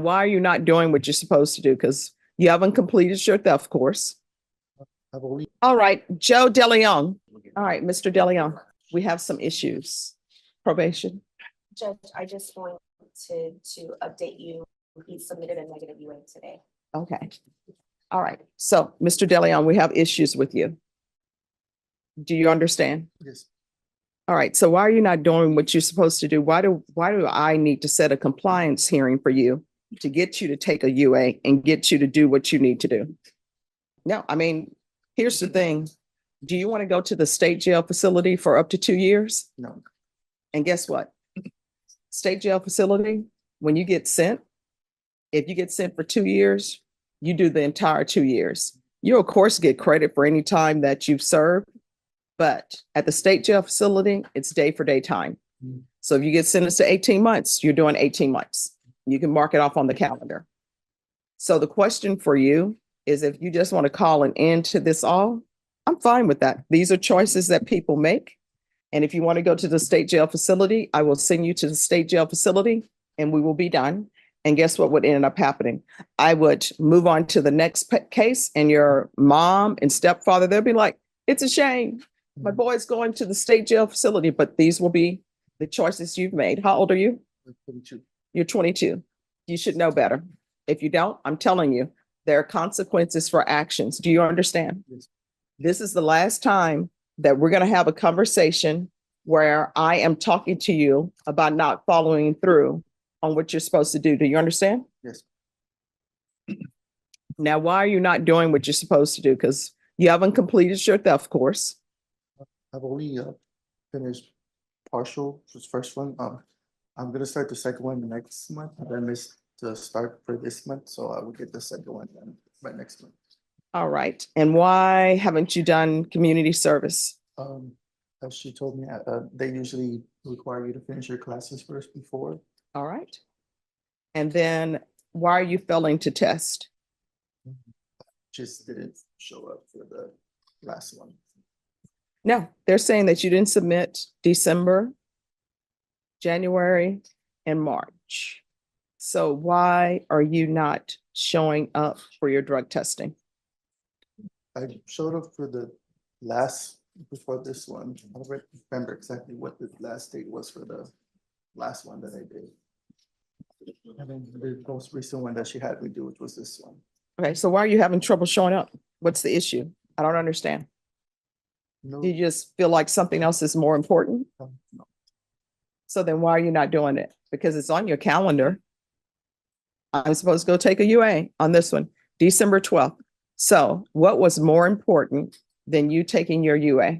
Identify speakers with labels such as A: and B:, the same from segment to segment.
A: why are you not doing what you're supposed to do? Because you haven't completed your theft course.
B: I've only
A: All right, Joe DeLeon. All right, Mr. DeLeon, we have some issues. Probation.
C: Judge, I just want to update you. He submitted a negative UA today.
A: Okay. All right. So, Mr. DeLeon, we have issues with you. Do you understand?
B: yes.
A: All right. So why are you not doing what you're supposed to do? Why do I need to set a compliance hearing for you to get you to take a UA and get you to do what you need to do? No, I mean, here's the thing. Do you want to go to the state jail facility for up to 2 years?
B: No.
A: And guess what? State jail facility, when you get sent, if you get sent for 2 years, you do the entire 2 years. You, of course, get credit for any time that you've served, but at the state jail facility, it's day for day time. So if you get sentenced to 18 months, you're doing 18 months. You can mark it off on the calendar. So the question for you is, if you just want to call an end to this all, I'm fine with that. These are choices that people make. And if you want to go to the state jail facility, I will send you to the state jail facility and we will be done. And guess what would end up happening? I would move on to the next case, and your mom and stepfather, they'll be like, it's a shame. My boy's going to the state jail facility, but these will be the choices you've made. How old are you?
B: 22.
A: You're 22. You should know better. If you don't, I'm telling you, there are consequences for actions. Do you understand?
B: Yes.
A: This is the last time that we're going to have a conversation where I am talking to you about not following through on what you're supposed to do. Do you understand?
B: Yes.
A: Now, why are you not doing what you're supposed to do? Because you haven't completed your theft course.
B: I've only finished partial, this first one. I'm gonna start the second one next month. I missed the start for this month, so I will get the second one then by next month.
A: All right. And why haven't you done community service?
B: As she told me, they usually require you to finish your classes first before.
A: All right. And then why are you failing to test?
B: Just didn't show up for the last one.
A: No, they're saying that you didn't submit December, January, and March. So why are you not showing up for your drug testing?
B: I showed up for the last, before this one. I don't remember exactly what the last date was for the last one that I did. And then the most recent one that she had me do, which was this one.
A: Okay, so why are you having trouble showing up? What's the issue? I don't understand.
B: No,
A: Do you just feel like something else is more important?
B: no.
A: So then why are you not doing it? Because it's on your calendar. I'm supposed to go take a UA on this one, December 12th. So what was more important than you taking your UA?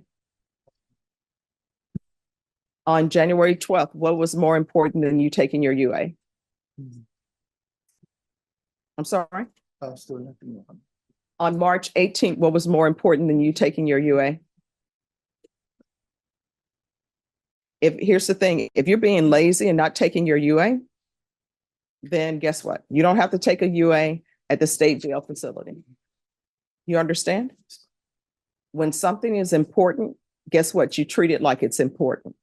A: On January 12th, what was more important than you taking your UA? I'm sorry?
B: Still nothing on.
A: On March 18th, what was more important than you taking your UA? Here's the thing, if you're being lazy and not taking your UA, then guess what? You don't have to take a UA at the state jail facility. You understand? When something is important, guess what? You treat it like it's important.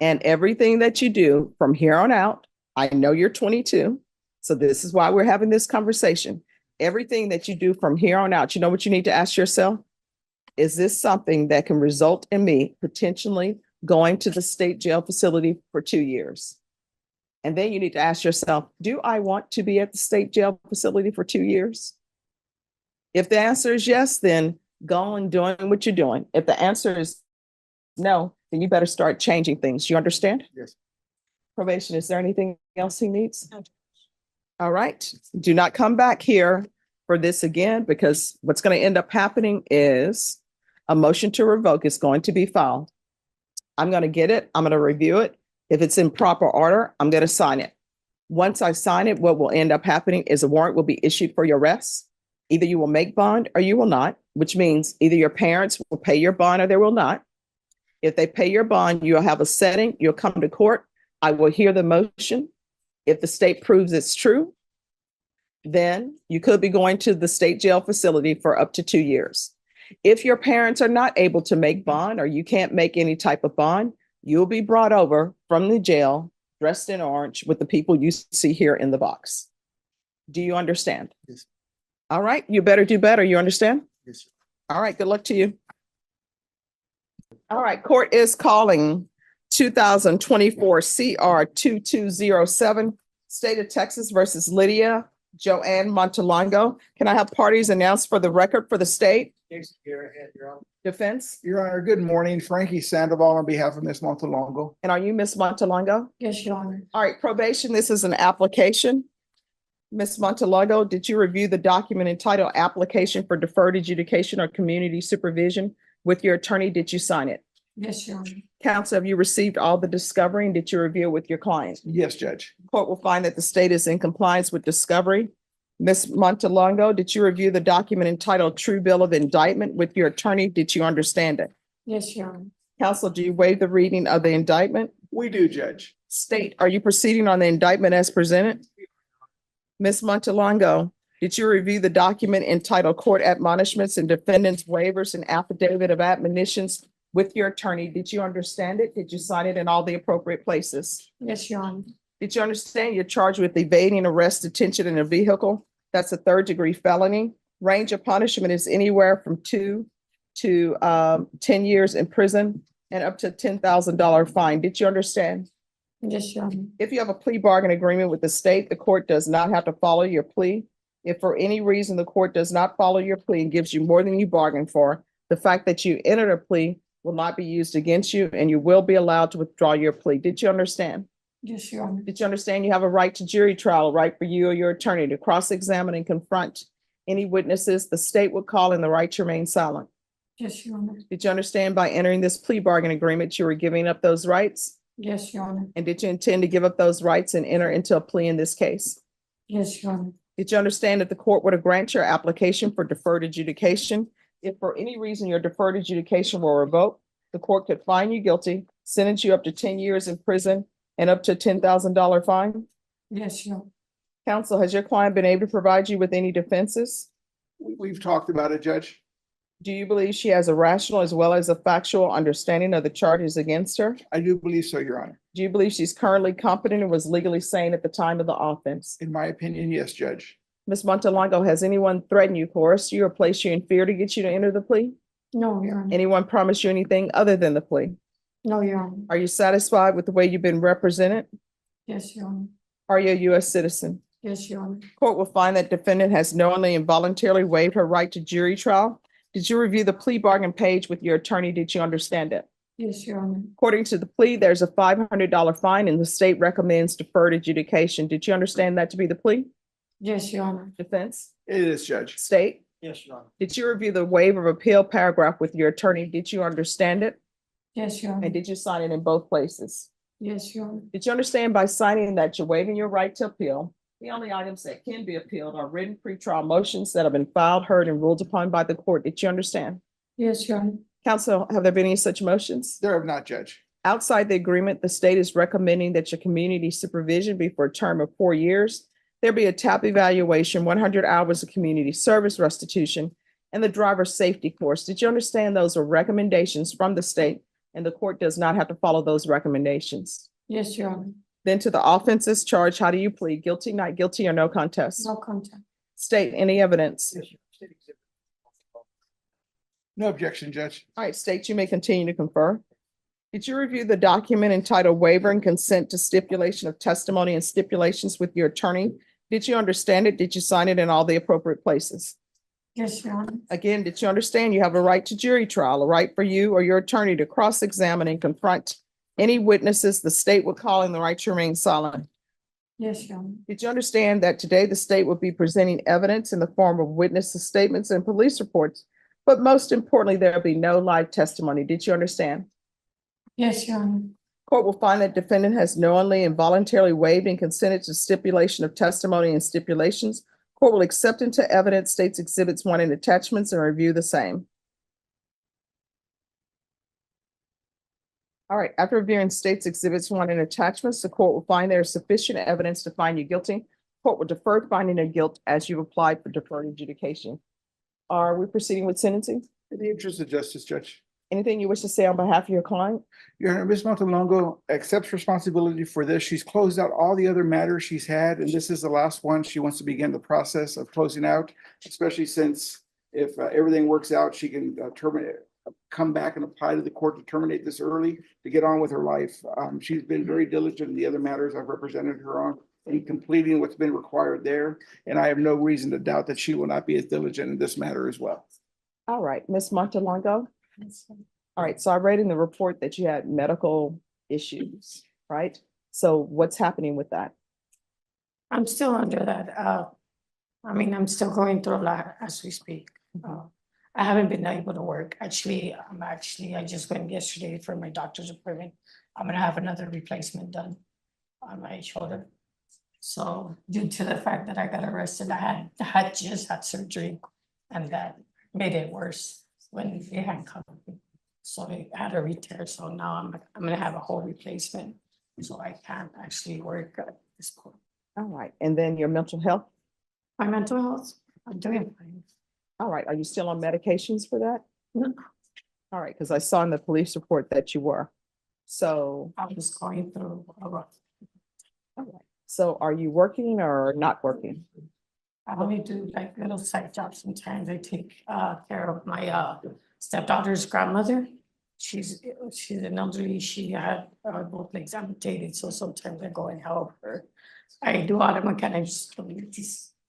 A: And everything that you do from here on out, I know you're 22, so this is why we're having this conversation. Everything that you do from here on out, you know what you need to ask yourself? Is this something that can result in me potentially going to the state jail facility for 2 years? And then you need to ask yourself, do I want to be at the state jail facility for 2 years? If the answer is yes, then go on doing what you're doing. If the answer is no, then you better start changing things. You understand?
B: Yes.
A: Probation, is there anything else he needs? All right. Do not come back here for this again, because what's going to end up happening is a motion to revoke is going to be filed. I'm going to get it. I'm going to review it. If it's in proper order, I'm going to sign it. Once I sign it, what will end up happening is a warrant will be issued for your arrest. Either you will make bond or you will not, which means either your parents will pay your bond or they will not. If they pay your bond, you'll have a setting. You'll come to court. I will hear the motion. If the state proves it's true, then you could be going to the state jail facility for up to 2 years. If your parents are not able to make bond or you can't make any type of bond, you'll be brought over from the jail dressed in orange with the people you see here in the box. Do you understand?
B: Yes.
A: All right, you better do better. You understand?
B: Yes, sir.
A: All right, good luck to you. All right, court is calling 2024 CR 2207, State of Texas versus Lydia Joanne Montalongo. Can I have parties announced for the record for the state? Defense?
D: Your Honor, good morning. Frankie Sandoval on behalf of Ms. Montalongo.
A: And are you Miss Montalongo?
E: Yes, Your Honor.
A: All right, probation, this is an application. Ms. Montalongo, did you review the document entitled Application for Deferred Adjudication or Community Supervision with your attorney? Did you sign it?
E: Yes, Your Honor.
A: Counsel, have you received all the discovery and did you review it with your client?
D: Yes, Judge.
A: Court will find that the state is in compliance with discovery. Ms. Montalongo, did you review the document entitled True Bill of Indictment with your attorney? Did you understand it?
E: Yes, Your Honor.
A: Counsel, do you waive the reading of the indictment?
D: We do, Judge.
A: State, are you proceeding on the indictment as presented? Ms. Montalongo, did you review the document entitled Court Admonishments and Defendant's Waivers and Affidavit of Admonitions with your attorney? Did you understand it? Did you sign it in all the appropriate places?
E: Yes, Your Honor.
A: Did you understand you're charged with evading arrest, detention in a vehicle? That's a third-degree felony. Range of punishment is anywhere from 2 to 10 years in prison and up to $10,000 fine. Did you understand?
E: Yes, Your Honor.
A: If you have a plea bargain agreement with the state, the court does not have to follow your plea. If for any reason the court does not follow your plea and gives you more than you bargained for, the fact that you entered a plea will not be used against you and you will be allowed to withdraw your plea. Did you understand?
E: Yes, Your Honor.
A: Did you understand you have a right to jury trial, a right for you or your attorney to cross-examine and confront any witnesses the state would call and the right to remain silent?
E: Yes, Your Honor.
A: Did you understand by entering this plea bargain agreement, you were giving up those rights?
E: Yes, Your Honor.
A: And did you intend to give up those rights and enter into a plea in this case?
E: Yes, Your Honor.
A: Did you understand that the court would grant your application for deferred adjudication? If for any reason your deferred adjudication were revoked, the court could find you guilty, sentence you up to 10 years in prison and up to $10,000 fine?
E: Yes, Your Honor.
A: Counsel, has your client been able to provide you with any defenses?
D: We've talked about it, Judge.
A: Do you believe she has a rational as well as a factual understanding of the charges against her?
D: I do believe so, Your Honor.
A: Do you believe she's currently competent and was legally sane at the time of the offense?
D: In my opinion, yes, Judge.
A: Ms. Montalongo, has anyone threatened you, coerced you, or placed you in fear to get you to enter the plea?
E: No, Your Honor.
A: Anyone promised you anything other than the plea?
E: No, Your Honor.
A: Are you satisfied with the way you've been represented?
E: Yes, Your Honor.
A: Are you a U.S. citizen?
E: Yes, Your Honor.
A: Court will find that defendant has knowingly and voluntarily waived her right to jury trial. Did you review the plea bargain page with your attorney? Did you understand it?
E: Yes, Your Honor.
A: According to the plea, there's a $500 fine and the state recommends deferred adjudication. Did you understand that to be the plea?
E: Yes, Your Honor.
A: Defense?
D: It is, Judge.
A: State?
D: Yes, Your Honor.
A: Did you review the waiver of appeal paragraph with your attorney? Did you understand it?
E: Yes, Your Honor.
A: And did you sign it in both places?
E: Yes, Your Honor.
A: Did you understand by signing that you're waiving your right to appeal? The only items that can be appealed are written pretrial motions that have been filed, heard, and ruled upon by the court. Did you understand?
E: Yes, Your Honor.
A: Counsel, have there been any such motions?
D: There have not, Judge.
A: Outside the agreement, the state is recommending that your community supervision be for a term of 4 years. There be a TAP evaluation, 100 hours of community service restitution, and the driver's safety course. Did you understand those are recommendations from the state and the court does not have to follow those recommendations?
E: Yes, Your Honor.
A: Then to the offenses charged, how do you plead? Guilty, not guilty, or no contest?
E: No contact.
A: State any evidence.
D: No objection, Judge.
A: All right, state, you may continue to confer. Did you review the document entitled Waiver and Consent to Stipulation of Testimony and Stipulations with your attorney? Did you understand it? Did you sign it in all the appropriate places?
E: Yes, Your Honor.
A: Again, did you understand you have a right to jury trial, a right for you or your attorney to cross-examine and confront any witnesses the state would call and the right to remain silent?
E: Yes, Your Honor.
A: Did you understand that today the state will be presenting evidence in the form of witnesses' statements and police reports? But most importantly, there'll be no live testimony. Did you understand?
E: Yes, Your Honor.
A: Court will find that defendant has knowingly and voluntarily waived and consented to stipulation of testimony and stipulations. Court will accept into evidence states exhibits 1 and attachments and review the same. All right, after reviewing states exhibits 1 and attachments, the court will find there is sufficient evidence to find you guilty. Court will defer finding of guilt as you've applied for deferred adjudication. Are we proceeding with sentencing?
D: In the interest of justice, Judge.
A: Anything you wish to say on behalf of your client?
D: Your Honor, Ms. Montalongo accepts responsibility for this. She's closed out all the other matters she's had, and this is the last one. She wants to begin the process of closing out, especially since if everything works out, she can terminate, come back and apply to the court to terminate this early to get on with her life. She's been very diligent in the other matters I've represented her on in completing what's been required there, and I have no reason to doubt that she will not be as diligent in this matter as well.
A: All right, Ms. Montalongo. All right, so I read in the report that you had medical issues, right? So what's happening with that?
E: I'm still under that. I'm still going through a lot as we speak. I haven't been able to work. I just went yesterday for my doctor's appointment. I'm gonna have another replacement done on my shoulder. So due to the fact that I got arrested, I had just had surgery and that made it worse when they handcuffed me. So I had a re-tear, so now I'm gonna have a whole replacement. So I can't actually work at this point.
A: All right, and then your mental health?
E: My mental health, I'm doing fine.
A: All right, are you still on medications for that?
E: No.
A: All right, because I saw in the police report that you were. So,
E: I was going through a rough.
A: all right. So are you working or not working?
E: I only do like little side jobs sometimes. I take care of my stepdaughter's grandmother. She's an elderly, she had both legs amputated, so sometimes I go and help her. I do auto mechanics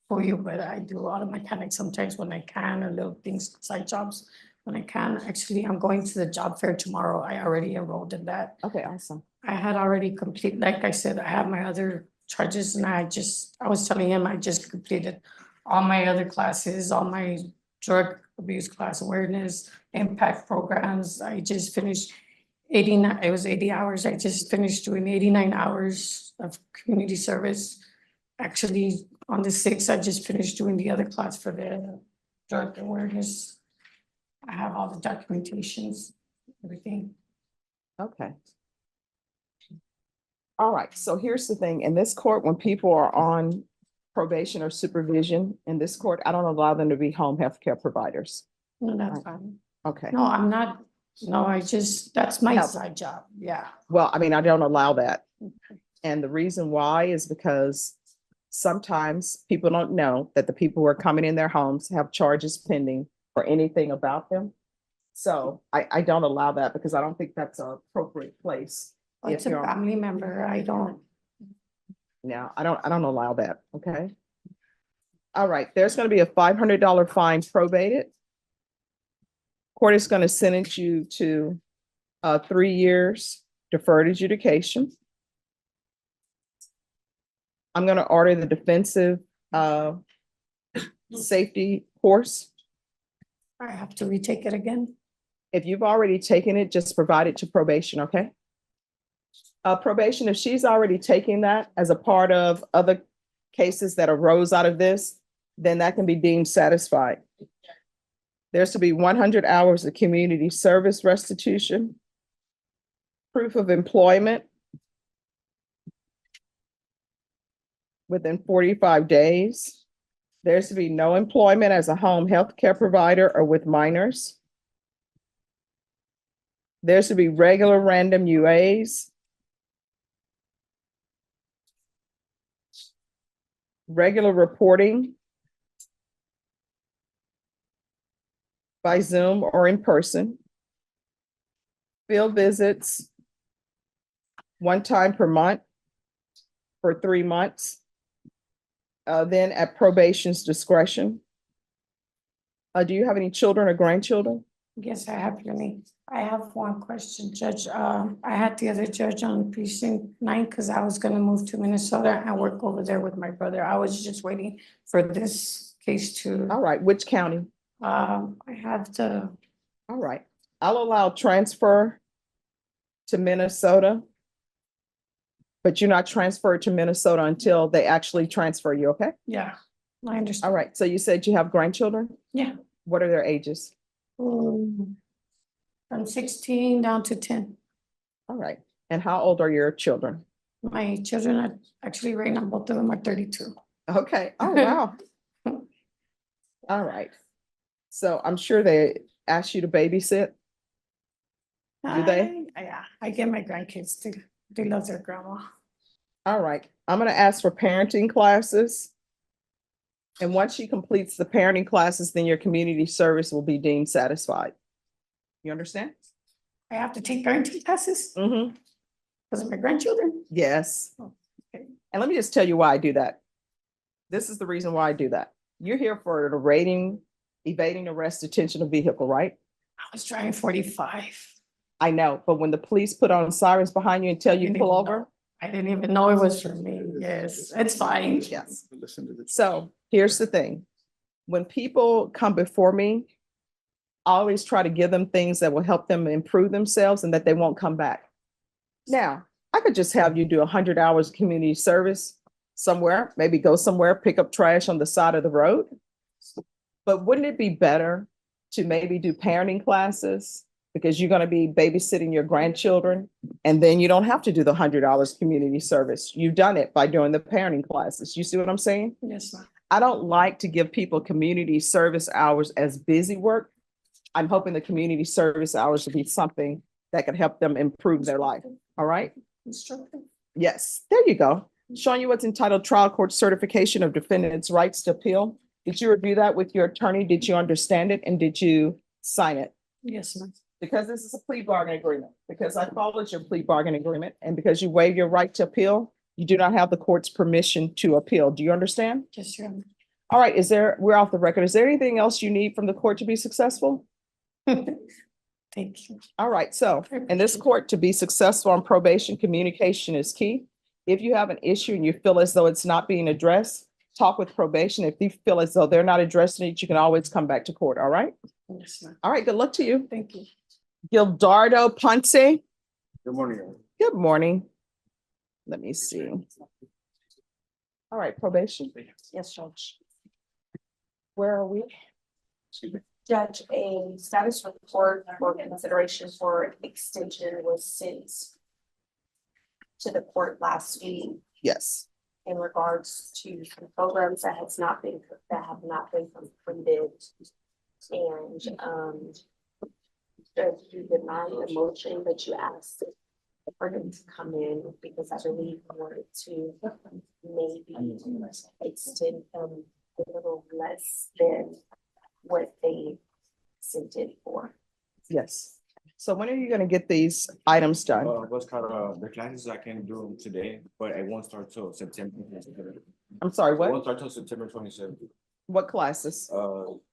E: for you, but I do auto mechanics sometimes when I can, or little things, side jobs when I can. Actually, I'm going to the job fair tomorrow. I already enrolled in that.
A: Okay, awesome.
E: I had already complete, like I said, I have my other charges and I was telling him I just completed all my other classes, all my drug abuse class awareness, impact programs. I just finished 89, it was 80 hours. I just finished doing 89 hours of community service. Actually, on the 6th, I just finished doing the other class for the drug awareness. I have all the documentations, everything.
A: Okay. All right, so here's the thing. In this court, when people are on probation or supervision in this court, I don't allow them to be home health care providers.
E: No, that's
A: Right.
E: fine.
A: Okay,
E: No, I'm not, no, that's my
A: Help.
E: side job, yeah.
A: well, I mean, I don't allow that. And the reason why is because sometimes people don't know that the people who are coming in their homes have charges pending or anything about them. So I don't allow that because I don't think that's an appropriate place.
E: It's
A: If
E: a
A: you're,
E: family member, I don't,
A: no, I don't allow that, okay? All right, there's gonna be a $500 fine probated. Court is gonna sentence you to 3 years deferred adjudication. I'm gonna order the defensive safety course.
E: I have to retake it again.
A: If you've already taken it, just provide it to probation, okay? Probation, if she's already taking that as a part of other cases that arose out of this, then that can be deemed satisfied. There's to be 100 hours of community service restitution, proof of employment within 45 days. There's to be no employment as a home health care provider or with minors. There's to be regular random UAs. Regular reporting by Zoom or in person. Field visits 1 time per month for 3 months. Then at probation's discretion. Do you have any children or grandchildren?
E: Yes, I have plenty. I have one question, Judge. I had the other judge on precinct 9 because I was gonna move to Minnesota and work over there with my brother. I was just waiting for this case to,
A: All right, which county?
E: I have the,
A: All right, I'll allow transfer to Minnesota. But you're not transferred to Minnesota until they actually transfer you, okay?
E: yeah, I
A: All
E: understand.
A: right, so you said you have grandchildren?
E: Yeah.
A: What are their ages?
E: From 16 down to 10.
A: All right, and how old are your children?
E: My children are actually right now, both of them are 32.
A: Okay, oh, wow. All right, so I'm sure they asked you to babysit? Do they?
E: Yeah, I get my grandkids to, they love their grandma.
A: All right, I'm gonna ask for parenting classes. And once she completes the parenting classes, then your community service will be deemed satisfied. You understand?
E: I have to take parenting classes
A: Mm-hmm.
E: because of my grandchildren.
A: Yes.
E: Okay.
A: And let me just tell you why I do that. This is the reason why I do that. You're here for the rating, evading arrest, detention of vehicle, right?
E: I was driving 45.
A: I know, but when the police put on sirens behind you and tell you
E: Didn't
A: pull
E: even
A: over,
E: know. I didn't even know it was for me. Yes, it's fine.
A: yes.
D: Listen to the.
A: So here's the thing. When people come before me, I always try to give them things that will help them improve themselves and that they won't come back. Now, I could just have you do 100 hours of community service somewhere, maybe go somewhere, pick up trash on the side of the road. But wouldn't it be better to maybe do parenting classes? Because you're going to be babysitting your grandchildren, and then you don't have to do the $100 community service. You've done it by doing the parenting classes. You see what I'm saying?
E: Yes, ma'am.
A: I don't like to give people community service hours as busy work. I'm hoping the community service hours will be something that can help them improve their life. All right?
E: Instructor.
A: Yes, there you go. Showing you what's entitled Trial Court Certification of Defendant's Rights to Appeal. Did you review that with your attorney? Did you understand it? And did you sign it?
E: Yes, ma'am.
A: Because this is a plea bargain agreement, because I followed your plea bargain agreement, and because you waive your right to appeal, you do not have the court's permission to appeal. Do you understand?
E: Yes, ma'am.
A: All right, we're off the record. Is there anything else you need from the court to be successful?
E: Thank you.
A: All right, so in this court, to be successful on probation, communication is key. If you have an issue and you feel as though it's not being addressed, talk with probation. If you feel as though they're not addressing it, you can always come back to court, all right?
E: Yes, ma'am.
A: All right, good luck to you.
E: Thank you.
A: Gildardo Ponce,
F: Good morning.
A: good morning. Let me see. All right, probation.
C: Yes, Judge.
A: Where are we?
C: Judge, a status report for consideration for extension was sent to the court last week
A: Yes.
C: in regards to some programs that have not been completed. And Judge, you denied the motion that you asked for him to come in because I believe he wanted to maybe extend them a little less than what they sent it for.
A: Yes. So when are you going to get these items done?
F: What's called, the classes I can do them today, but it won't start till September.
A: I'm sorry,
F: It
A: what?
F: won't start till September 27th.
A: What classes?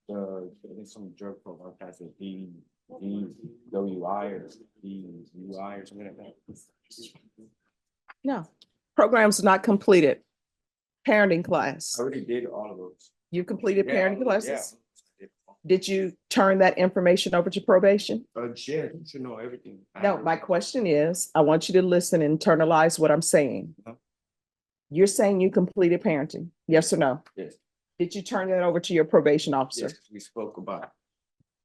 F: There's some drug program classes, DWI or DUI or something like that.
A: No. Programs not completed. Parenting class.
F: I already did all of those.
A: You completed
F: Yeah,
A: parenting
F: yeah.
A: classes? Did you turn that information over to probation?
F: Yeah, you should know everything.
A: No, my question is, I want you to listen and internalize what I'm saying.
F: Uh-huh.
A: You're saying you completed parenting, yes or no?
F: Yes,
A: Did you turn that over to your probation officer?
F: yes, we spoke about it.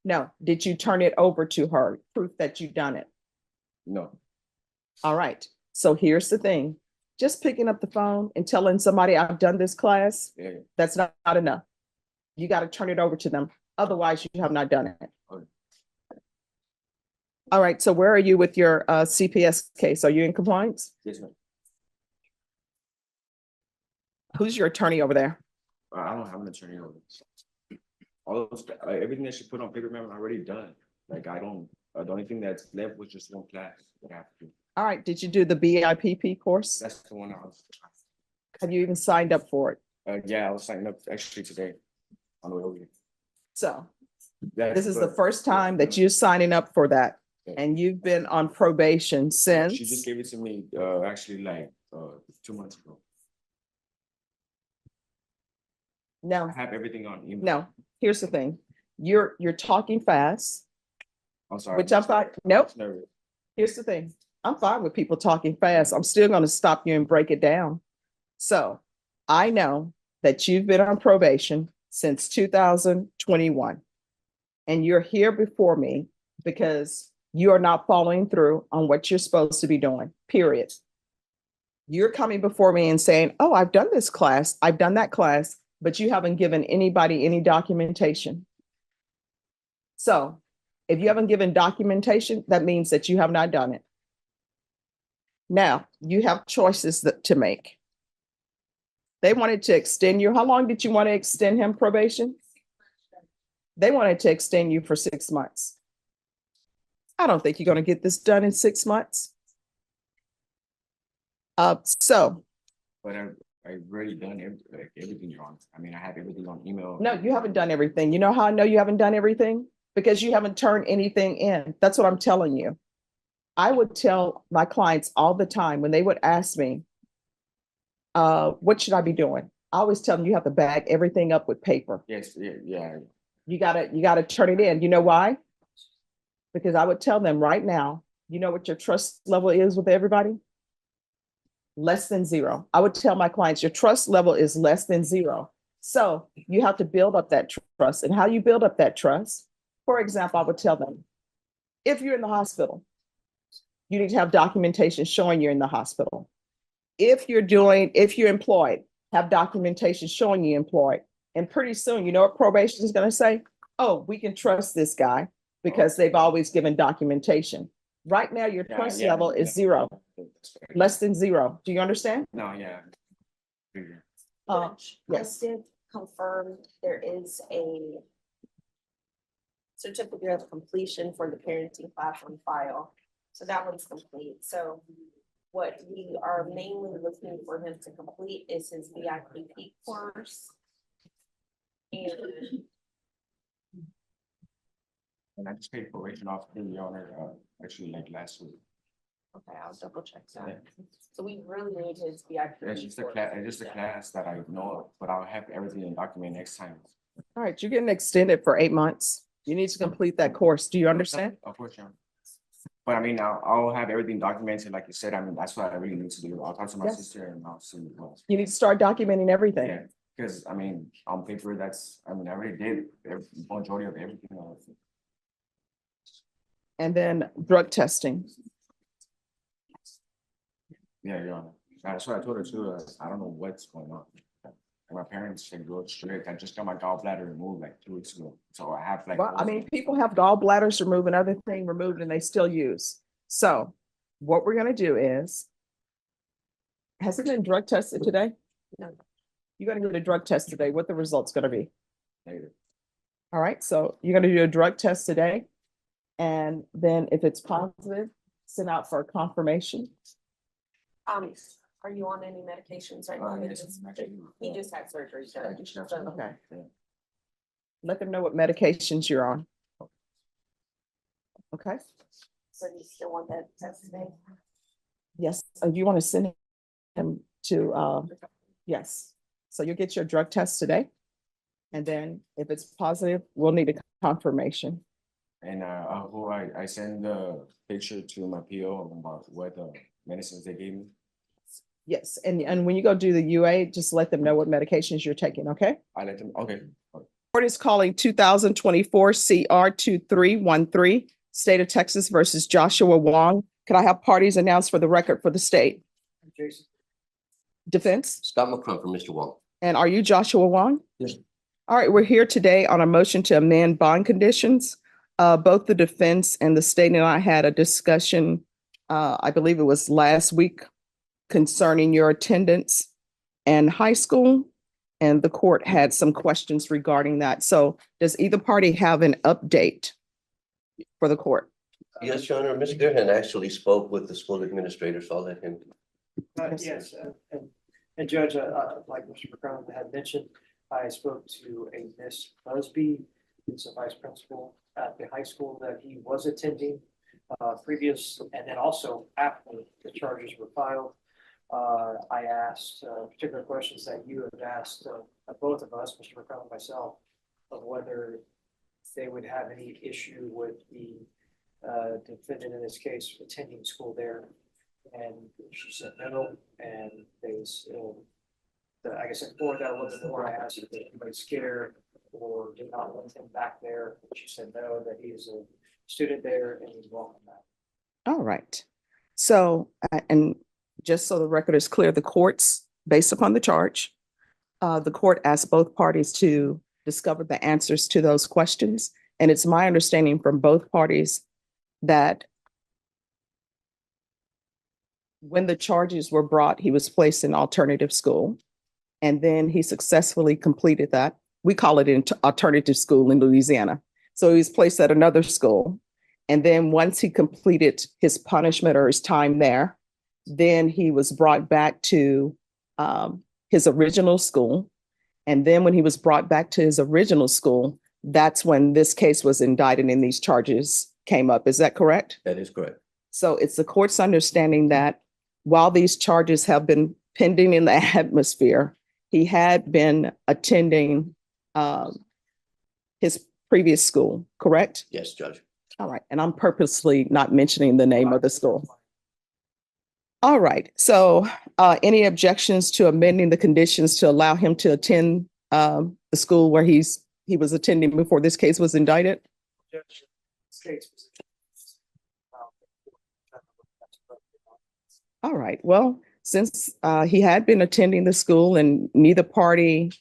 A: No. Did you turn it over to her, proof that you've done it?
F: No,
A: All right. So here's the thing. Just picking up the phone and telling somebody I've done this class,
F: yeah,
A: that's not enough. You got to turn it over to them. Otherwise, you have not done it.
F: Okay.
A: All right. So where are you with your CPS case? Are you in compliance?
F: yes, ma'am.
A: Who's your attorney over there?
F: I don't have an attorney over. All those, everything that she put on paper, ma'am, I already done. Like, I don't, the only thing that's left was just one class that I have to do.
A: All right. Did you do the BIPP course?
F: That's the one I was.
A: Have you even signed up for it?
F: Yeah, I was signing up actually today on the way over here.
A: So
F: Yeah,
A: this is the
F: but-
A: first time that you're signing up for that.
F: Yeah.
A: And you've been on probation since.
F: She just gave it to me, actually like, 2 months ago.
A: No,
F: I have everything on email.
A: no. Here's the thing. You're talking fast,
F: I'm sorry.
A: which I'm fine. Nope.
F: It's nervous.
A: Here's the thing. I'm fine with people talking fast. I'm still going to stop you and break it down. So I know that you've been on probation since 2021. And you're here before me because you are not following through on what you're supposed to be doing, period. You're coming before me and saying, oh, I've done this class, I've done that class, but you haven't given anybody any documentation. So If you haven't given documentation, that means that you have not done it. Now, you have choices to make. They wanted to extend you. How long did you want to extend him probation? They wanted to extend you for 6 months. I don't think you're going to get this done in 6 months. So
F: But I've already done everything, Your Honor. I mean, I have everything on email.
A: no, you haven't done everything. You know how I know you haven't done everything? Because you haven't turned anything in. That's what I'm telling you. I would tell my clients all the time when they would ask me, what should I be doing? I always tell them you have to bag everything up with paper.
F: Yes, yeah.
A: You gotta turn it in. You know why? Because I would tell them right now, you know what your trust level is with everybody? Less than 0. I would tell my clients, your trust level is less than 0. So you have to build up that trust. And how you build up that trust? For example, I would tell them, if you're in the hospital, you need to have documentation showing you're in the hospital. If you're employed, have documentation showing you're employed. And pretty soon, you know what probation is going to say? Oh, we can trust this guy because they've always given documentation. Right now, your trust level is 0, less than 0. Do you understand?
F: No, yeah.
A: Yes.
C: I did confirm there is a certificate of completion for the parenting platform file. So that one's complete. So what we are mainly looking for him to complete is his VIPP course.
F: And I just paid probation off to Your Honor, actually like last week.
C: Okay, I'll double check
F: Yeah.
C: that. So we really need his VIP.
F: It's just a class that I know of, but I'll have everything in document next time.
A: All right, you're getting extended for 8 months. You need to complete that course. Do you understand?
F: Of course, Your Honor. But I mean, I'll have everything documented, like you said. I mean, that's what I really need to do. I'll talk to my
A: Yes.
F: sister and I'll see what else.
A: You need to start documenting everything.
F: Yeah, because I mean, on paper, I already did majority of everything else.
A: And then drug testing.
F: Yeah, Your Honor. That's what I told her too. I don't know what's going on. And my parents said go straight. I just got my gallbladder removed like 2 weeks ago. So I have like.
A: Well, I mean, people have gallbladders removed and other thing removed and they still use. So what we're gonna do is, has it been drug tested today?
C: No.
A: You're gonna get a drug test today. What the result's gonna be?
F: Negative.
A: All right, so you're gonna do a drug test today. And then if it's positive, send out for a confirmation.
C: Are you on any medications right now? He just had surgery. So
A: Okay. Let them know what medications you're on. Okay,
C: so you still want that test today?
A: yes, you want to send him to, yes. So you'll get your drug test today. And then if it's positive, we'll need a confirmation.
F: And I send the picture to my PO about what medicines they gave me.
A: Yes, and when you go do the UA, just let them know what medications you're taking, okay?
F: I let them, okay.
A: Court is calling 2024 CR 2313, State of Texas versus Joshua Wong. Could I have parties announced for the record for the state?
D: Jason.
A: Defense?
G: Scott McCrum for Mr. Wong.
A: And are you Joshua Wong?
G: Yes.
A: All right, we're here today on a motion to amend bond conditions. Both the defense and the state and I had a discussion, I believe it was last week, concerning your attendance in high school. And the court had some questions regarding that. So does either party have an update for the court?
G: Yes, Your Honor, Mr. Gerhard actually spoke with the school administrator, so I'll let him.
H: Yes, and Judge, like Mr. McCrum had mentioned, I spoke to a Miss Busby, who's a vice principal at the high school that he was attending previous, and then also after the charges were filed. I asked particular questions that you have asked both of us, Mr. McCrum and myself, of whether they would have any issue with the defendant in this case attending school there. And she said no, and they I guess before that, a little bit more, I asked if anybody scared or did not want him back there. She said no, that he is a student there and he's welcome back.
A: All right. So, and just so the record is clear, the courts, based upon the charge, the court asked both parties to discover the answers to those questions. And it's my understanding from both parties that when the charges were brought, he was placed in alternative school. And then he successfully completed that. We call it an alternative school in Louisiana. So he was placed at another school. And then once he completed his punishment or his time there, then he was brought back to his original school. And then when he was brought back to his original school, that's when this case was indicted and these charges came up. Is that correct?
G: That is correct.
A: So it's the court's understanding that while these charges have been pending in the atmosphere, he had been attending his previous school, correct?
G: Yes, Judge.
A: All right. And I'm purposely not mentioning the name of the school. All right. So any objections to amending the conditions to allow him to attend the school where he was attending before this case was indicted?
H: Judge, this case was-
A: All right. Well, since he had been attending the school and neither party,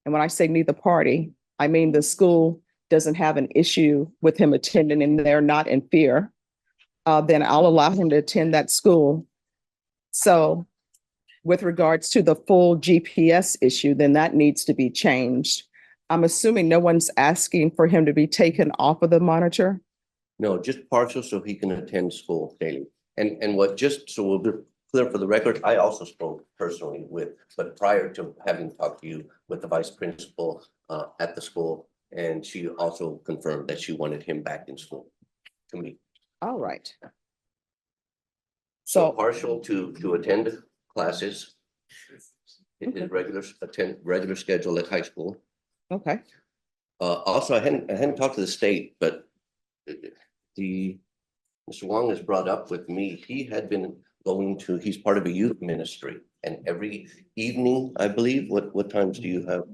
A: and when I say neither party, I mean the school doesn't have an issue with him attending and they're not in fear, then I'll allow him to attend that school. So with regards to the full GPS issue, then that needs to be changed. I'm assuming no one's asking for him to be taken off of the monitor.
G: No, just partial so he can attend school daily. And what, just so we'll be clear for the record, I also spoke personally but prior to having talked to you with the vice principal at the school, and she also confirmed that she wanted him back in school to me.
A: All right.
G: So
A: So,
G: partial to attend classes. In his regular schedule at high school.
A: okay.
G: Also, I hadn't talked to the state, but Mr. Wong has brought up with me, he had been he's part of a youth ministry, and every evening, I believe, what times do you have?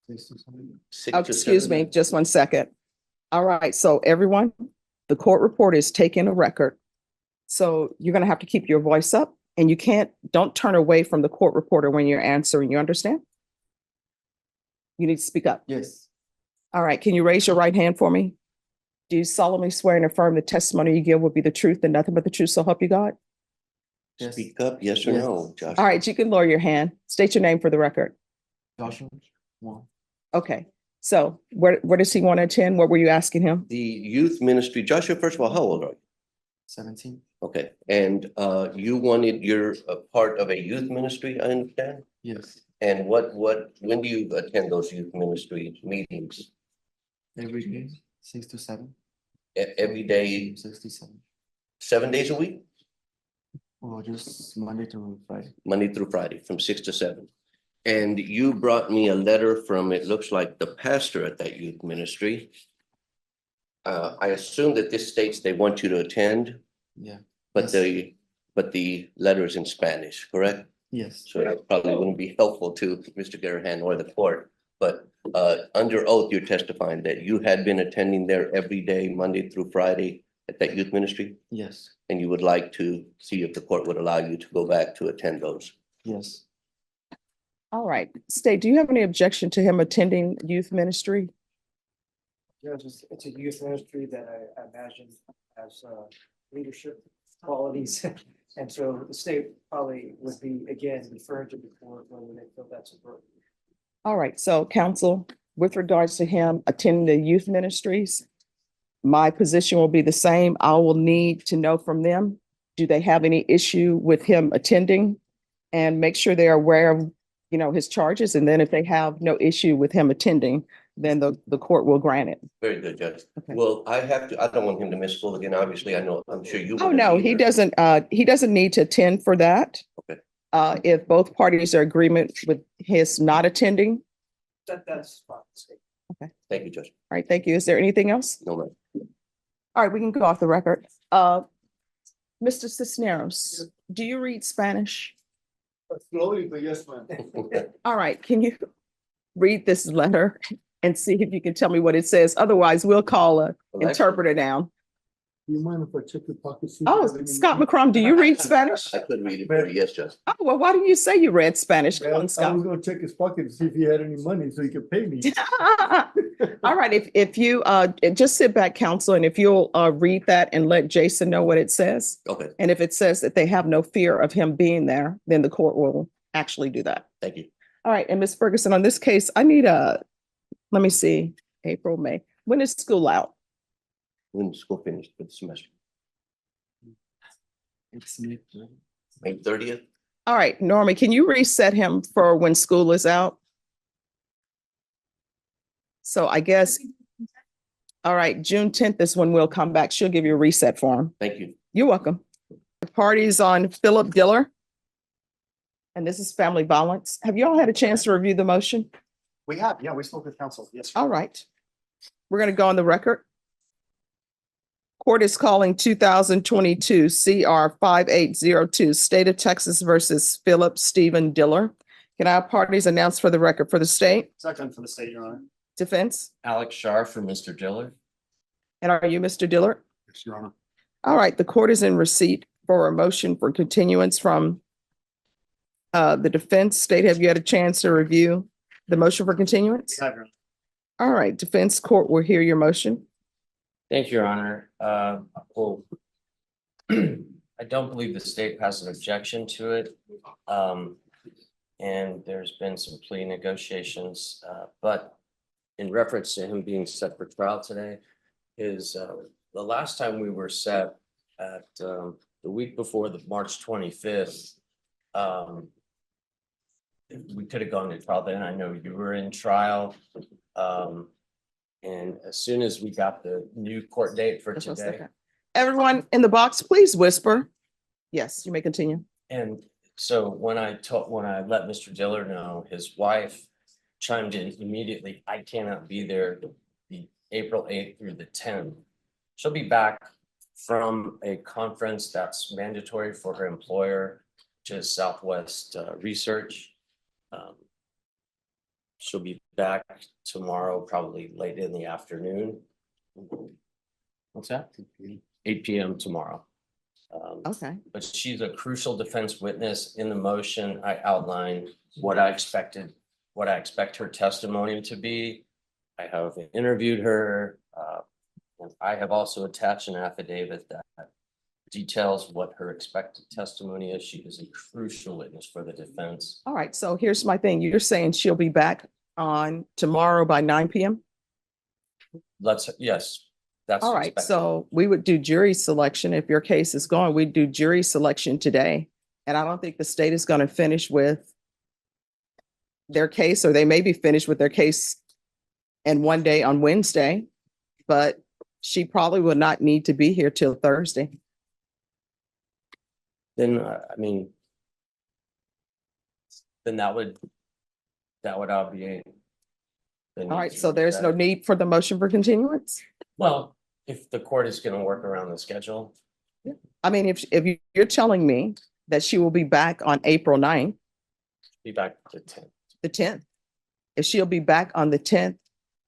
G: 6 to
A: Excuse
G: 7?
A: me, just one second. All right, so everyone, the court report is taking a record. So you're gonna have to keep your voice up and don't turn away from the court reporter when you're answering, you understand? You need to speak up.
B: Yes.
A: All right, can you raise your right hand for me? Do you solemnly swear and affirm the testimony you give will be the truth and nothing but the truth, so help you God?
B: Yes.
G: Speak up, yes or
B: Yes.
G: no, Josh?
A: All right, you can lower your hand. State your name for the record.
B: Joshua Wong,
A: Okay, so where does he want to attend? What were you asking him?
G: The youth ministry, Joshua, first of all, how old are you?
B: 17.
G: Okay, and you're a part of a youth ministry, I understand?
B: Yes.
G: And when do you attend those youth ministry meetings?
B: Every day, 6 to 7.
G: Every day,
B: 6 to 7.
G: 7 days a week?
B: Or just Monday to Friday.
G: Monday through Friday, from 6 to 7. And you brought me a letter from, it looks like the pastor at that youth ministry. I assume that this states they want you to attend,
B: Yeah.
G: but
B: Yes.
G: the letter is in Spanish, correct?
B: Yes.
G: So that probably wouldn't be helpful to Mr. Garahan or the court. But under oath, you're testifying that you had been attending there every day, Monday through Friday at that youth ministry?
B: Yes.
G: And you would like to see if the court would allow you to go back to attend those?
B: Yes.
A: All right, State, do you have any objection to him attending youth ministry?
H: Judge, it's a youth ministry that I imagine has leadership qualities. And so the state probably would be, again, referring to the court whether they feel that's appropriate.
A: All right, so counsel, with regards to him attending the youth ministries, my position will be the same. I will need to know from them, do they have any issue with him attending? And make sure they're aware of, his charges. And then if they have no issue with him attending, then the court will grant it.
G: Very good, Judge.
A: Okay.
G: Well, I don't want him to miss school again. Obviously, I'm sure you.
A: Oh,
G: wouldn't
A: no, he
G: either.
A: doesn't need to attend for that.
G: Okay.
A: If both parties are agreement with his not attending.
H: That's fine.
G: Thank you, Judge.
A: All right, thank you. Is there anything else?
G: No, ma'am.
A: All right, we can go off the record. Mr. Cisneros, do you read Spanish?
B: Slowly, but yes, ma'am.
A: All right, can you read this letter and see if you can tell me what it says? Otherwise, we'll call a
G: Well,
A: interpreter down.
B: Do you mind if I check your pocket? see if you
A: Oh,
B: have any
A: Scott
B: money?
A: McCrum, do you read Spanish?
G: I couldn't read it for you, yes, Judge.
A: Oh, well, why didn't you say you read Spanish? Come
B: Well,
A: on,
B: I
A: Scott.
B: was gonna check his pocket to see if he had any money so he could pay me.
A: All right, if you just sit back, counsel, and if you'll read that and let Jason know what it says.
G: Okay,
A: And if it says that they have no fear of him being there, then the court will actually do that.
G: thank you.
A: All right, and Ms. Ferguson, on this case, I need let me see, April, May. When is school out?
G: When school finished for the semester? May 30th?
A: All right, Norma, can you reset him for when school is out? So I guess, all right, June 10th is when we'll come back. She'll give you a reset form.
G: Thank you.
A: You're welcome. The party's on Philip Diller. And this is family violence. Have you all had a chance to review the motion?
I: We have, yeah, we spoke with counsel, yes.
A: All right. We're going to go on the record. Court is calling 2022 CR 5802, State of Texas versus Philip Stephen Diller. Can our parties announce for the record for the state?
I: Second for the state, Your Honor.
A: Defense?
F: Alex Shar for Mr. Diller.
A: And are you Mr. Diller?
I: Yes, Your Honor.
A: All right, the court is in receipt for a motion for continuance from the defense. State, have you had a chance to review the motion for continuance?
I: We have, Your Honor.
A: All right, defense court will hear your motion.
J: Thank you, Your Honor. Well, I don't believe the state has an objection to it. And there's been some plea negotiations, but in reference to him being set for trial today is the last time we were set at the week before the March 25th. We could have gone to trial then. I know you were in trial. And as soon as we got the new court date for
A: Just one
J: today,
A: second. Everyone in the box, please whisper. Yes, you may continue.
J: and so when I let Mr. Diller know, his wife chimed in immediately, I cannot be there the April 8th through the 10th. She'll be back from a conference that's mandatory for her employer, which is Southwest Research. She'll be back tomorrow, probably late in the afternoon. What's that? 8 p.m. tomorrow.
A: Okay.
J: But she's a crucial defense witness. In the motion, I outlined what I expect her testimony to be. I have interviewed her, and I have also attached an affidavit that details what her expected testimony is. She is a crucial witness for the defense.
A: All right, so here's my thing. You're saying she'll be back on tomorrow by 9 p.m.?
J: Yes, that's.
A: All right,
J: expected.
A: so we would do jury selection. If your case is going, we'd do jury selection today. And I don't think the state is going to finish with their case, or they may be finished with their case in one day on Wednesday, but she probably will not need to be here till Thursday.
J: Then, I mean, then that would obviate. the
A: All
J: need
A: right,
J: to
A: so there's no
J: reset.
A: need for the motion for continuance?
J: Well, if the court is gonna work around the schedule,
A: I mean, if you're telling me that she will be back on April 9th,
J: be back to 10.
A: the 10th, if she'll be back on the 10th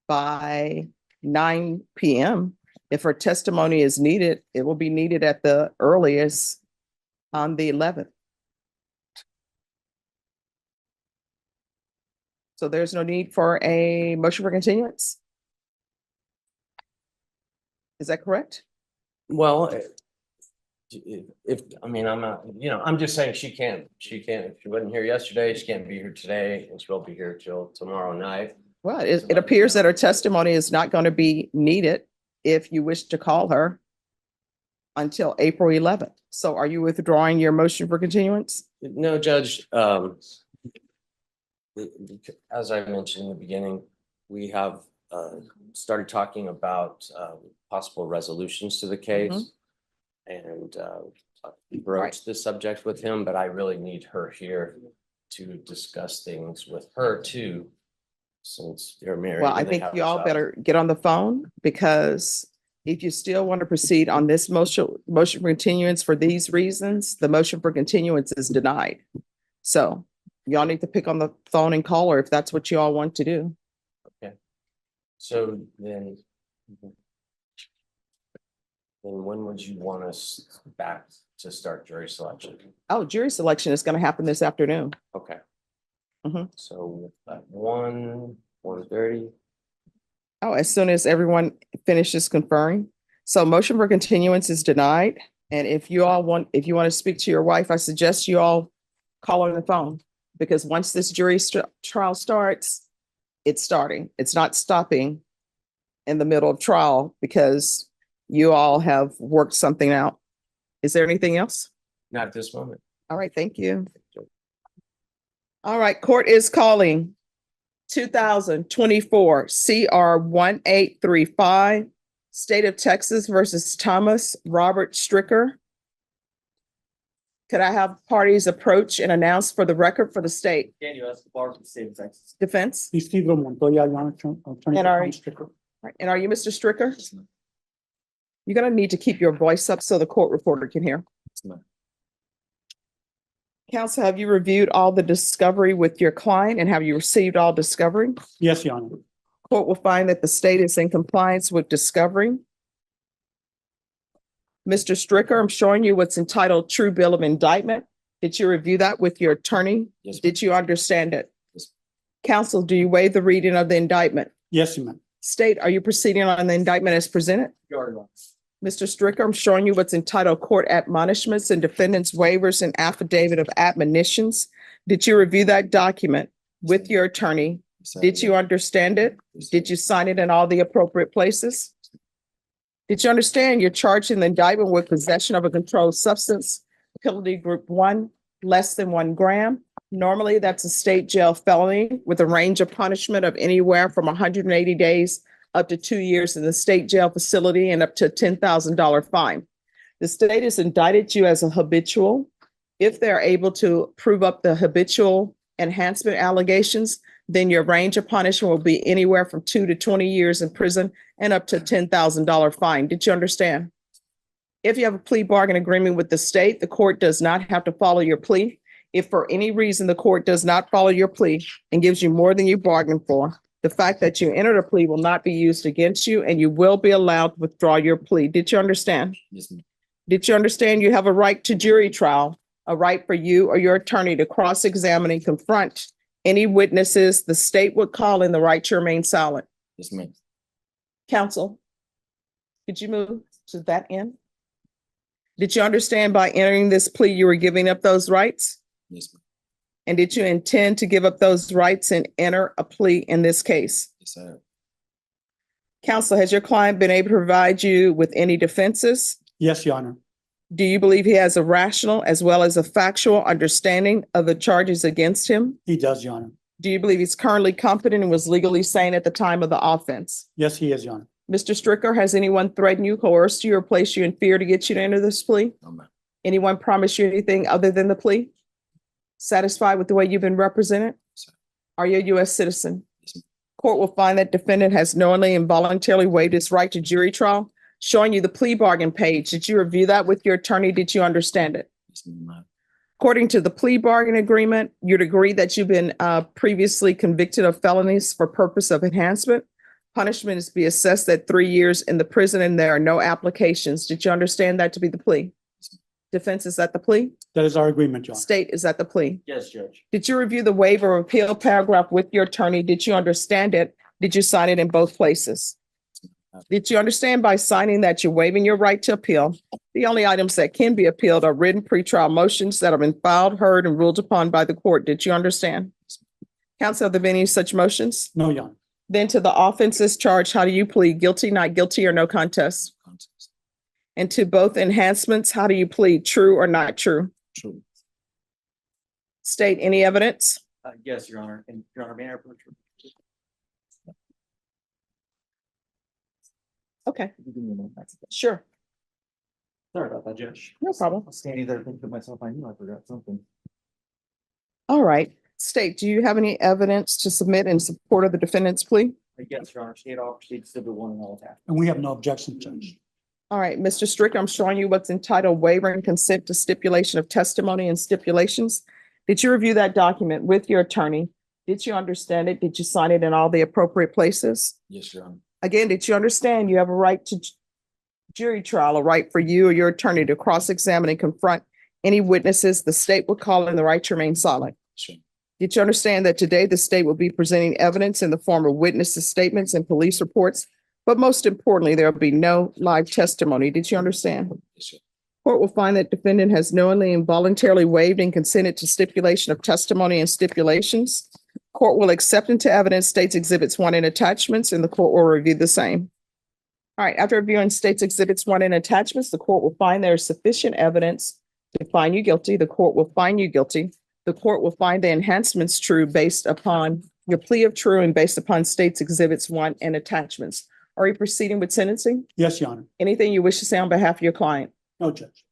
A: by 9 p.m., if her testimony is needed, it will be needed at the earliest on the 11th. So there's no need for a motion for continuance? Is that correct?
J: Well, if, I mean, I'm not, I'm just saying she can't, if she wasn't here yesterday, she can't be here today, and she won't be here till tomorrow night.
A: Well, it appears that her testimony is not going to be needed if you wish to call her until April 11th. So are you withdrawing your motion for continuance?
J: No, Judge, as I mentioned in the beginning, we have started talking about possible resolutions to the case. And broached this subject with him, but I really need her here to discuss things with her too, since they're married.
A: Well, I
J: and they
A: think
J: have a
A: you all
J: child.
A: better get on the phone, because if you still want to proceed on this motion for continuance for these reasons, the motion for continuance is denied. So y'all need to pick on the phone and call her if that's what you all want to do.
J: So then then when would you want us back to start jury selection?
A: Oh, jury selection is going to happen this afternoon.
J: Okay.
A: Mhm.
J: So at 1:30.
A: Oh, as soon as everyone finishes conferring. So motion for continuance is denied. And if you want to speak to your wife, I suggest you all call her on the phone. Because once this jury trial starts, it's starting. It's not stopping in the middle of trial because you all have worked something out. Is there anything else?
J: Not at this moment.
A: All right, thank you. All right, court is calling 2024 CR 1835, State of Texas versus Thomas Robert Stricker. Could I have parties approach and announce for the record for the state
H: Can you ask the bar for the state of Texas?
A: defense?
K: Isidro Montoya, Your Honor, attorney
A: And
K: for
A: are-
K: Thomas Stricker.
A: Right, and are you Mr. Stricker? You're gonna need to keep your voice up so the court reporter can hear. Counsel, have you reviewed all the discovery with your client and have you received all discovery?
K: Yes, Your Honor.
A: Court will find that the state is in compliance with discovery. Mr. Stricker, I'm showing you what's entitled True Bill of Indictment. Did you review that with your attorney?
J: Yes, ma'am.
A: Did you understand it?
J: Yes.
A: Counsel, do you waive the reading of the indictment?
K: Yes, ma'am.
A: State, are you proceeding on the indictment as presented? Mr. Stricker, I'm showing you what's entitled Court Admonishments and Defendant's Waivers and Affidavit of Admonitions. Did you review that document with your attorney? Did you understand it? Did you sign it in all the appropriate places? Did you understand you're charged in the indictment with possession of a controlled substance, penalty group 1, less than 1 gram? Normally, that's a state jail felony with a range of punishment of anywhere from 180 days up to 2 years in the state jail facility and up to a $10,000 fine. The state has indicted you as a habitual. If they're able to prove up the habitual enhancement allegations, then your range of punishment will be anywhere from 2 to 20 years in prison and up to a $10,000 fine. Did you understand? If you have a plea bargain agreement with the state, the court does not have to follow your plea. If for any reason the court does not follow your plea and gives you more than you bargained for, the fact that you entered a plea will not be used against you and you will be allowed to withdraw your plea. Did you understand?
J: Yes, ma'am.
A: Did you understand you have a right to jury trial, a right for you or your attorney to cross-examine and confront any witnesses the state would call in, the right to remain silent?
J: Yes, ma'am.
A: Counsel, could you move to that end? Did you understand by entering this plea, you were giving up those rights?
J: Yes, ma'am.
A: And did you intend to give up those rights and enter a plea in this case?
J: Yes, sir.
A: Counsel, has your client been able to provide you with any defenses?
K: Yes, Your Honor.
A: Do you believe he has a rational as well as a factual understanding of the charges against him?
K: He does, Your Honor.
A: Do you believe he's currently competent and was legally sane at the time of the offense?
K: Yes, he is, Your Honor.
A: Mr. Stricker, has anyone threatened you, coerced you, or placed you in fear to get you to enter this plea?
J: No, ma'am.
A: Anyone promised you anything other than the plea? Satisfied with the way you've been represented?
J: Sir.
A: Are you a U.S. citizen?
J: Yes, ma'am.
A: Court will find that defendant has knowingly and voluntarily waived his right to jury trial, showing you the plea bargain page. Did you review that with your attorney? Did you understand it?
J: Yes, ma'am.
A: According to the plea bargain agreement, you'd agree that you've been previously convicted of felonies for purpose of enhancement. Punishment is to be assessed at 3 years in the prison and there are no applications. Did you understand that to be the plea? Defense, is that the plea?
K: That is our agreement, Your Honor.
A: State, is that the plea?
H: Yes, Judge.
A: Did you review the waiver of appeal paragraph with your attorney? Did you understand it? Did you sign it in both places? Did you understand by signing that you're waiving your right to appeal? The only items that can be appealed are written pretrial motions that have been filed, heard, and ruled upon by the court. Did you understand? Counsel, have there been any such motions?
K: No, Your Honor.
A: Then to the offenses charged, how do you plead? Guilty, not guilty, or no contest?
J: Contest.
A: And to both enhancements, how do you plead? True or not true?
J: True.
A: State, any evidence?
H: Yes, Your Honor. And Your Honor, may I approach?
A: Okay, sure,
H: Sorry about that, Judge.
A: no problem.
H: I was standing there thinking to myself, I knew I forgot something.
A: All right. State, do you have any evidence to submit in support of the defendant's plea?
H: Yes, Your Honor. State all proceeds to the one and all attached.
K: And we have no objection, Judge.
A: All right, Mr. Stricker, I'm showing you what's entitled waiver and consent to stipulation of testimony and stipulations. Did you review that document with your attorney? Did you understand it? Did you sign it in all the appropriate places?
J: Yes, Your Honor.
A: Again, did you understand you have a right to jury trial, a right for you or your attorney to cross-examine and confront any witnesses the state will call in the right to remain silent.
K: Sure.
A: Did you understand that today the state will be presenting evidence in the form of witnesses' statements and police reports? But most importantly, there will be no live testimony. Did you understand?
K: Yes, sir.
A: Court will find that defendant has knowingly and voluntarily waived and consented to stipulation of testimony and stipulations. Court will accept into evidence states exhibits 1 and attachments, and the court will review the same. All right, after reviewing states exhibits 1 and attachments, the court will find there is sufficient evidence to find you guilty. The court will find you guilty. The court will find the enhancements true based upon your plea of true and based upon states exhibits 1 and attachments. Are you proceeding with sentencing?
K: Yes, Your Honor.
A: Anything you wish to say on behalf of your client?
K: No, Judge.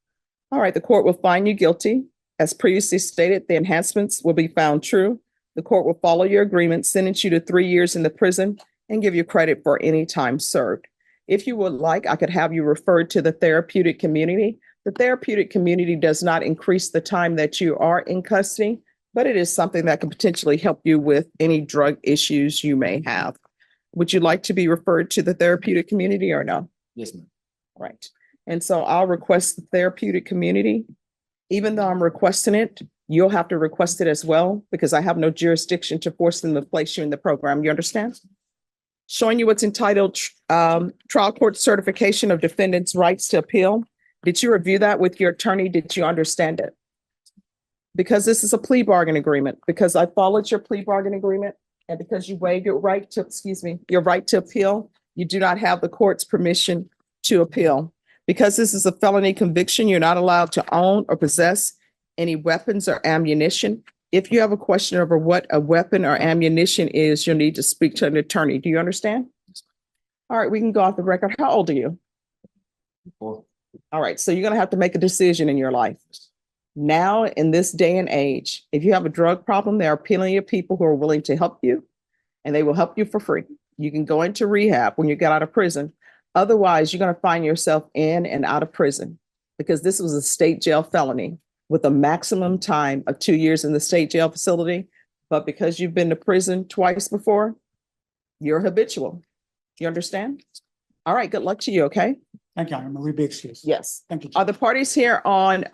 A: All right, the court will find you guilty. As previously stated, the enhancements will be found true. The court will follow your agreement, sentence you to 3 years in the prison, and give you credit for any time served. If you would like, I could have you referred to the therapeutic community. The therapeutic community does not increase the time that you are in custody, but it is something that can potentially help you with any drug issues you may have. Would you like to be referred to the therapeutic community or no?
I: Yes, ma'am.
A: Right. And so I'll request the therapeutic community. Even though I'm requesting it, you'll have to request it as well because I have no jurisdiction to force them to place you in the program. You understand? Showing you what's entitled trial court certification of defendant's rights to appeal. Did you review that with your attorney? Did you understand it? Because this is a plea bargain agreement, because I followed your plea bargain agreement, and because you waived your right to, your right to appeal, you do not have the court's permission to appeal. Because this is a felony conviction, you're not allowed to own or possess any weapons or ammunition. If you have a question over what a weapon or ammunition is, you'll need to speak to an attorney. Do you understand? All right, we can go off the record. How old are you?
F: 4.
A: All right, so you're going to have to make a decision in your life. Now, in this day and age, if you have a drug problem, there are plenty of people who are willing to help you, and they will help you for free. You can go into rehab when you get out of prison. Otherwise, you're going to find yourself in and out of prison because this was a state jail felony with a maximum time of 2 years in the state jail facility. But because you've been to prison twice before, you're habitual. You understand? All right, good luck to you, okay?
K: Thank you, Your Honor. May we be excused?
A: Yes.
K: Thank you.
A: Are
K: Judge.
A: the parties here on